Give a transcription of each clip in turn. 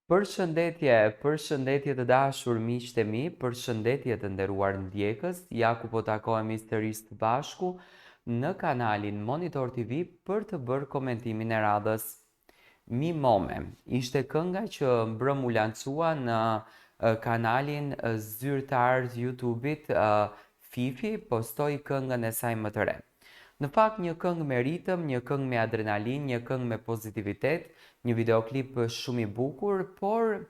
Përshëndetje të dashur miqtë e mi, përshëndetje të nderuar ndjekës, ja ku po takohemi sërish të bashku në kanalin Monitor TV për të bërë komentimin e radhës. Mi Mome ishte kënga që mbrëm u lancua në kanalin zyrtar të YouTube-it. Fifi postoi këngën e saj më të re. Në fakt një këngë me ritëm, një këngë me adrenalin, një këngë me pozitivitet, një videoklip shumë i bukur, por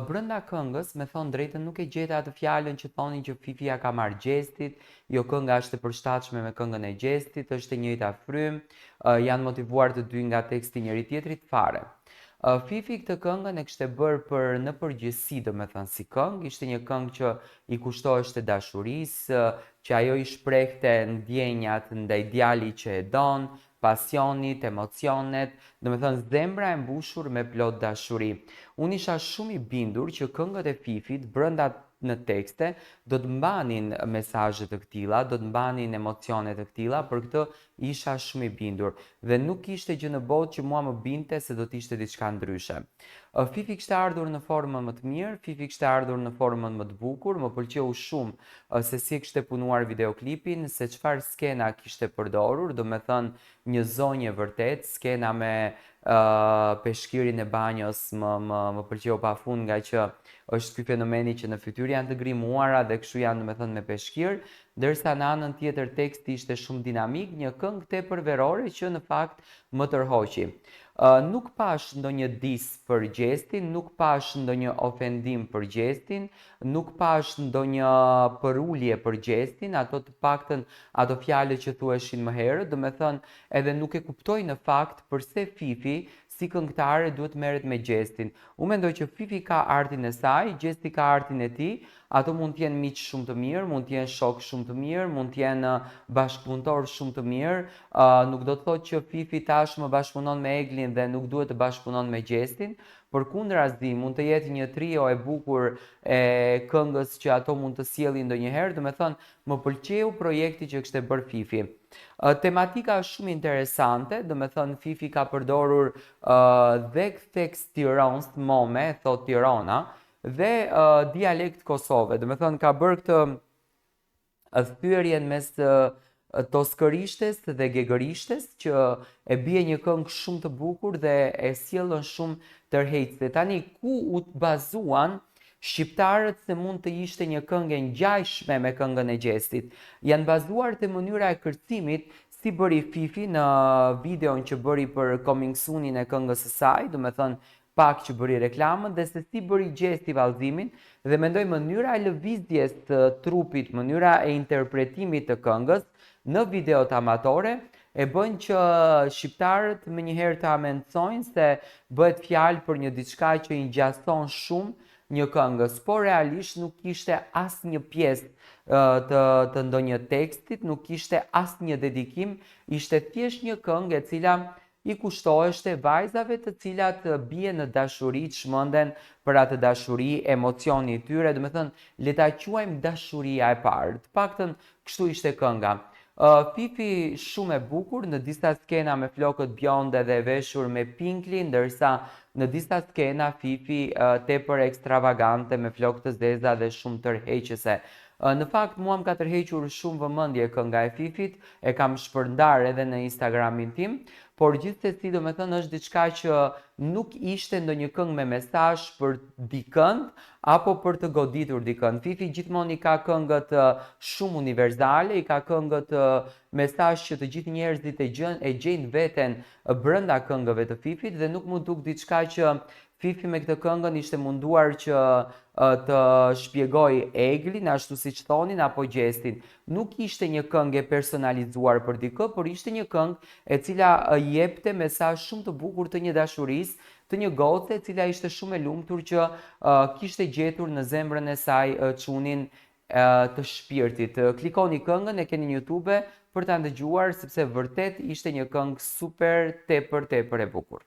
brenda këngës, me thonë drejtën, nuk e gjeta atë fjalën që thonin që Fifi ja ka marrë Gjestit, jo kënga është e përshtatshme me këngën e Gjestit, është e njëjta frym, janë motivuar të dy nga teksti njëri tjetrit fare. Fifi këtë këngën e kishte bërë për në përgjithësi, do me thënë si këngë, ishte një këngë që i kushtoheshte dashurisë, që ajo i shprehte ndjenjat ndaj djalit që e don, pasionit, emocionet, do me thënë zemra e mbushur me plot dashuri. Unë isha shumë i bindur që këngët e Fifit brenda në tekste do të mbanin mesazhe të këtilla, do të mbanin emocione të këtilla, për këtë isha shumë i bindur dhe nuk kishte gjë në botë që mua më binte se do të ishte diçka ndryshe. Fifi kishte ardhur në formën më të mirë, Fifi kishte ardhur në formën më të bukur, më pëlqeu shumë se si kishte punuar videoklipin, se çfarë skena kishte përdorur, do me thënë një zonjë vërtet, skena me peshkirin e banjos më pëlqeu pafund, nga që është ky fenomeni që në fytyrë janë të grimuara dhe kështu janë, do me thënë, me peshkir, ndërsa në anën tjetër teksti ishte shumë dinamik, një këngë tepër verore që në fakt më tërhoqi. Nuk pash ndonjë dis për Gjestin, nuk pash ndonjë ofendim për Gjestin, nuk pash ndonjë përulje për Gjestin, ato të paktën ato fjalë që thuheshin më herët, do me thënë edhe nuk e kuptoj në fakt përse Fifi si këngëtare duhet merret me Gjestin. Unë mendoj që Fifi ka artin e saj, Gjesti ka artin e tij, ato mund të jenë miq shumë të mirë, mund të jenë shok shumë të mirë, mund të jenë bashkëpunëtor shumë të mirë, nuk do të thotë që Fifi tashmë bashkëpunon me Eglin dhe nuk duhet të bashkëpunon me Gjestin. Përkundrazi, mund të jetë një trio e bukur e këngës që ato mund të sjellin ndonjëherë, do me thënë, më pëlqeu projekti që kishte bërë Fifi. Tematika është shumë interesante, do me thënë Fifi ka përdorur dhe tekst tiranës të Mome, thot Tirana, dhe dialekt Kosove, do me thënë ka bërë këtë thyerjen mes toskërishtes dhe gegërishtes, që e bie një këngë shumë të bukur dhe e sjellën shumë tërheqëse. Tani ku u bazuan shqiptarët se mund të ishte një këngë e ngjajshme me këngën e Gjestit? Janë bazuar te mënyra e kërcimit, si bëri Fifi në videon që bëri për Coming Soon-in e këngës së saj, do me thënë pak që bëri reklamën, dhe se si bëri Gjesti vallëzimin, dhe mendoj mënyra e lëvizjes të trupit, mënyra e interpretimit të këngës në videot amatore e bën që shqiptarët më njëherë të amendsojnë se bëhet fjalë për një diçka që i ngjason shumë një këngës, por realisht nuk kishte asnjë pjesë të ndonjë tekstit, nuk kishte asnjë dedikim, ishte thjesht një këngë e cila i kushtoheshte vajzave të cilat bien në dashuri, çmenden për atë dashuri, emocioni i tyre, do me thënë le ta quajmë dashuria e parë. Të paktën kështu ishte kënga. Fifi shumë e bukur, në disa skena me flokët bjonde dhe veshur me pinkli, ndërsa në disa skena Fifi tepër ekstravagante me flokë të zeza dhe shumë tërheqëse. Në fakt mua më ka tërhequr shumë vëmendje kënga e Fifit, e kam shpërndar edhe në Instagramin tim, por gjithsesi do me thënë është diçka që nuk ishte ndonjë këngë me mesazh për dikënd apo për të goditur dikënd. Fifi gjithmonë i ka këngët shumë universale, i ka këngët mesazh që të gjithë njerëzit e gjejnë veten brenda këngëve të Fifit, dhe nuk më duk diçka që Fifi me këtë këngën ishte munduar që të shpjegoj Eglin, ashtu siç thonin, apo Gjestin. Nuk ishte një këngë e personalizuar për dikë, por ishte një këngë e cila jepte mesazh shumë të bukur të një dashurisë, të një goce e cila ishte shumë e lumtur që kishte gjetur në zemrën e saj çunin të shpirtit. Klikoni këngën, e keni në YouTube për ta ndëgjuar, sepse vërtet ishte një këngë super tepër e bukur.